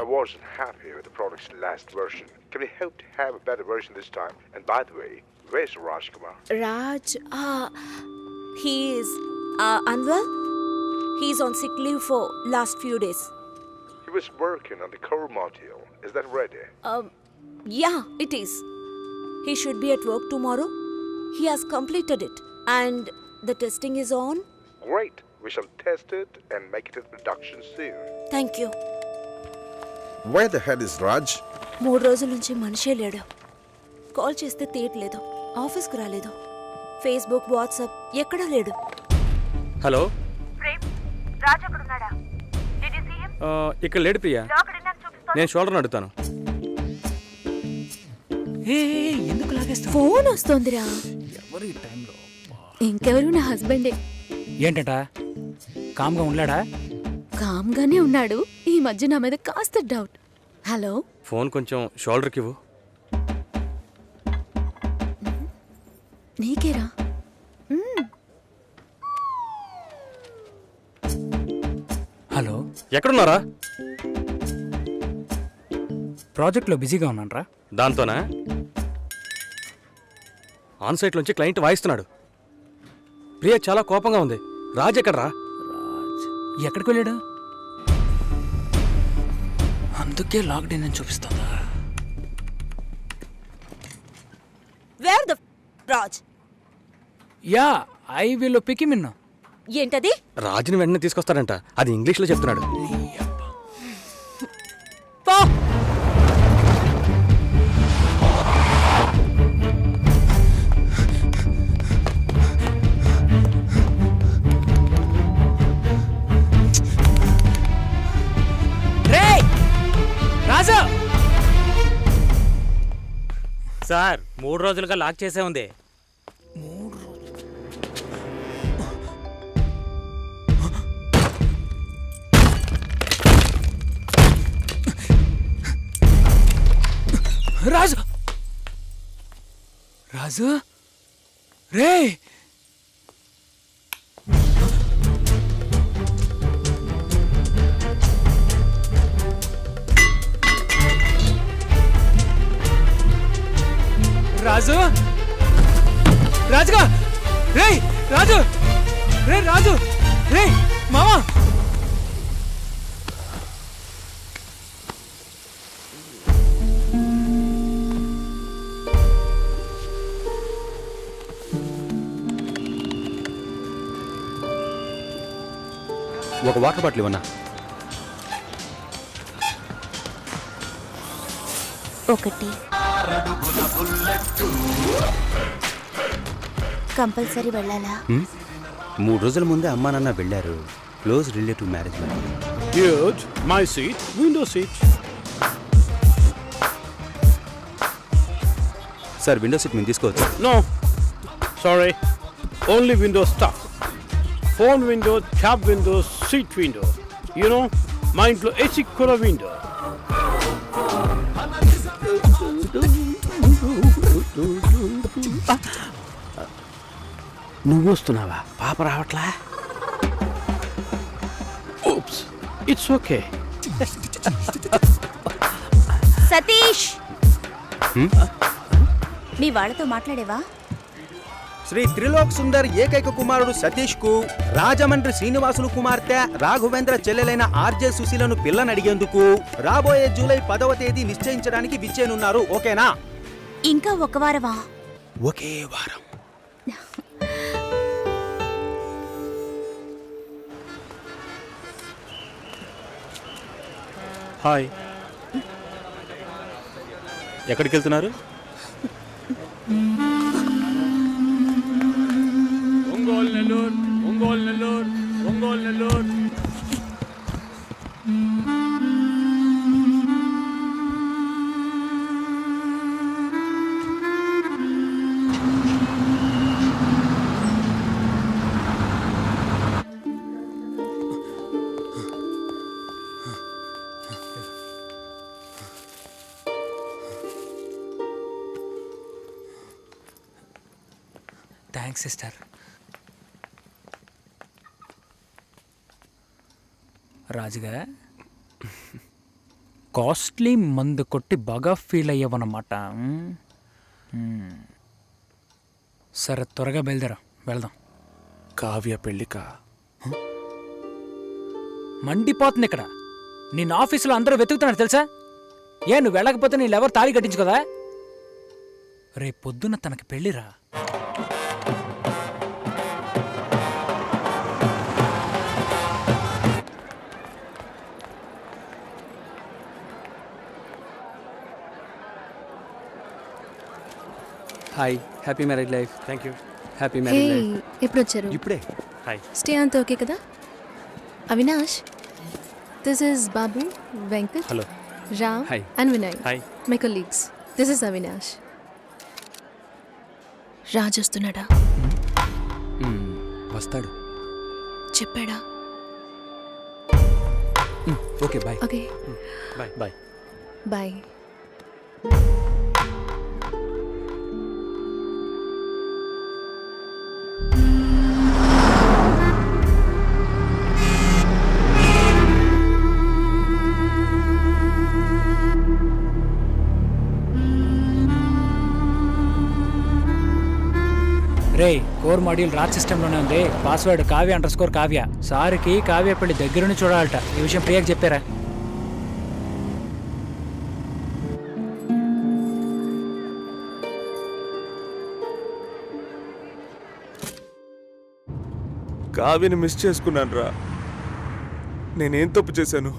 I wasn't happy with the product's last version. Can we hope to have a better version this time? And by the way, where's Raj Kumar? Raj, he is unwell. He's on sick leave for last few days. He was working on the core module. Is that ready? Yeah, it is. He should be at work tomorrow. He has completed it. And the testing is on. Great. We shall test it and make it into production soon. Thank you. Where the hell is Raj? 3 రోజుల నుంచి మనిషే లేడు. Call చేస్తే తీయట్లేదు. ఆఫీస్కి రాలేదు. Facebook, WhatsApp ఎక్కడా లేడు. హలో ప్రేమ్, రాజ్ అక్కడున్నాడా? Did you see him? ఇక్కడ లేడు ప్రియా. లోకల్ నాకు చూపిస్తాను. నేను షోల్డర్ అడుగుతాను. ఎందుకు లాగేస్తా? ఫోన్ వస్తోందిరా. ఎవరు ఈ టైంలో? ఇంకెవరు, నా హస్బెండే. ఏంటట? కామ్గా ఉన్నాడా? కామ్గానే ఉన్నాడు. ఈ మధ్య నా మీద కాస్త డౌట్. హలో, ఫోన్ కొంచెం షోల్డర్కి ఇవ్వు. నీకేరా? హలో, ఎక్కడున్నారా? ప్రాజెక్ట్లో బిజీగా ఉన్నానరా. దాంతోనా? ఆన్సైట్ నుంచి క్లయింట్ వాయిస్తున్నాడు. ప్రియా చాలా కోపంగా ఉంది. రాజ్ ఎక్కడరా? రాజ్ ఎక్కడికి వెళ్ళాడు? అందుకే లాక్డౌన్ అని చూపిస్తుందా? Where the Raj? Yeah, I will pick him in. ఏంటది? రాజుని వెంటనే తీసుకొస్తాడంట. అది ఇంగ్లీష్లో చెప్తున్నాడు. పో. రాజా సార్ 3 రోజులుగా లాక్ చేసే ఉంది. రాజు రాజు రే రాజు రాజుగా రే రాజు రే రాజు రే మామా ఒక వాటర్ బాటిల్ ఇవ్వన్నా. ఒకటి కంపల్సరీ వెళ్ళాలా? 3 రోజుల ముందే అమ్మా నాన్న వెళ్ళారు. Close relative marriage. Good. My seat. Window seat. Sir window seat మేము తీసుకోవచ్చు? No. Sorry. Only window stuff. Phone window, cab window, seat window. You know, మా ఇంట్లో ఏసీ కూడా window. నువ్వు వస్తున్నావా? పాప రావట్లా? Oops. It's okay. సతీష్, మీ వాళ్ళతో మాట్లాడేవా? శ్రీ త్రిలోక్ సుందర్ ఏకైక కుమారుడు సతీష్ కు రాజమండ్రి శ్రీనివాసులు కుమార్తె రాఘవేంద్ర చెల్లెలైన ఆర్జే సుశీలను పిల్లనడిగేందుకు రాబోయే జూలై 10వ తేదీ నిశ్చయించడానికి విచ్చేనున్నారు. ఓకేనా? ఇంకా ఒక వారమా? ఒకే వారం. హాయ్. ఎక్కడికి వెళ్తున్నారు? ఒంగోలు నెల్లూరు, ఒంగోలు నెల్లూరు, ఒంగోలు నెల్లూరు. Thanks sister. రాజుగా కాస్ట్లీ మందు కొట్టి బాగా ఫీల్ అయ్యావన్నమాట. సరే త్వరగా బయలుదేరా, వెళ్దాం. కావ్య పెళ్ళికా? మండిపోతుంది ఇక్కడ. నిన్న ఆఫీసులో అందరూ వెతుకుతున్నారు తెలుసా? నువ్వు వెళ్ళకపోతే నీళ్ళెవరు తాళి కట్టించుకోదా? రేపు పొద్దున్న తనకి పెళ్ళిరా. Hi, happy marriage life. Thank you. Happy marriage life. ఎప్పుడు వచ్చారు? ఇప్పుడే. హాయ్. స్టే అంతా ఓకే కదా? Avinash, this is Babu, Venkat, hello, Ram Hi. And Vinay, hi. My colleagues. This is Avinash. Raj వస్తున్నాడా? వస్తాడు. చెప్పాడా? Okay, bye. Okay, bye bye. Bye. రే, కోర్ మాడ్యూల్ రాజ్ సిస్టంలోనే ఉంది. Password కావ్య_కావ్య. సార్కి కావ్య పెళ్లి దగ్గరుండి చూడాలట. ఈ విషయం ప్రియాకి చెప్పారా? కావ్యని మిస్ చేసుకున్నాను రా. నేనేం తప్పు చేశాను?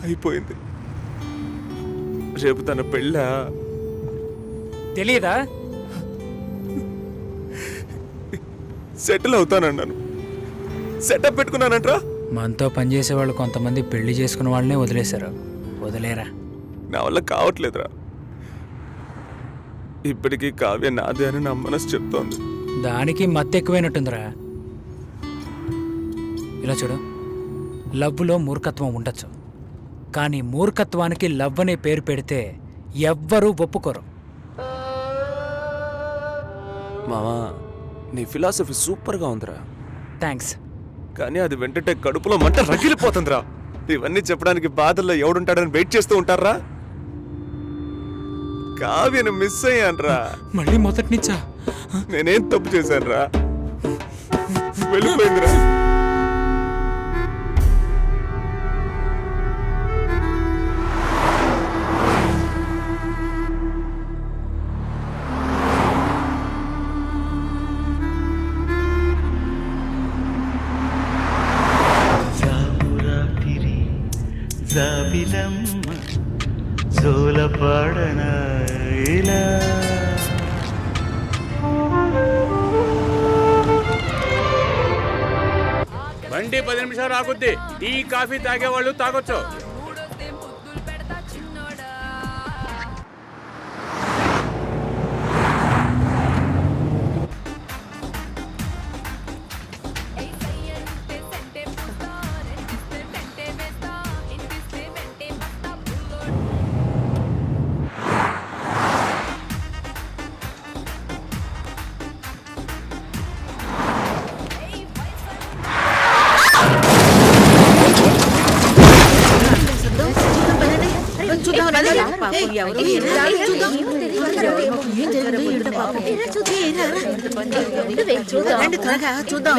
అయిపోయింది. రేపు తన పెళ్ళా? తెలియదా? సెటిల్ అవుతానన్నాను, సెటప్ పెట్టుకున్నానంట్రా. మనతో పనిచేసే వాళ్ళు కొంతమంది పెళ్లి చేసుకున్న వాళ్ళనే వదిలేశారు. వదిలేరా? నా వల్ల కావట్లేదురా. ఇప్పటికీ కావ్య నాదే అని నా మనసు చెప్తోంది. దానికి మత్తు ఎక్కువైనట్టుందిరా. ఇలా చూడు, లవ్లో మూర్ఖత్వం ఉండొచ్చు, కానీ మూర్ఖత్వానికి లవ్ అనే పేరు పెడితే ఎవ్వరూ ఒప్పుకోరు. మామా, నీ ఫిలాసఫీ సూపర్గా ఉందిరా. థ్యాంక్స్. కానీ అది వెంటనే కడుపులో మంట రగిలిపోతుందిరా. ఇవన్నీ చెప్పడానికి బాధల్లో ఎవడుంటాడని వెయిట్ చేస్తూ ఉంటారా? కావ్యను మిస్ అయ్యాన్రా. మళ్ళీ మొదటి నుంచా? నేనేం తప్పు చేశానురా? వెళ్ళిపోయిందిరా. బండి 10 నిమిషాలు ఆగుద్ది. టీ కాఫీ తాగేవాళ్ళు తాగొచ్చు. చూద్దాం.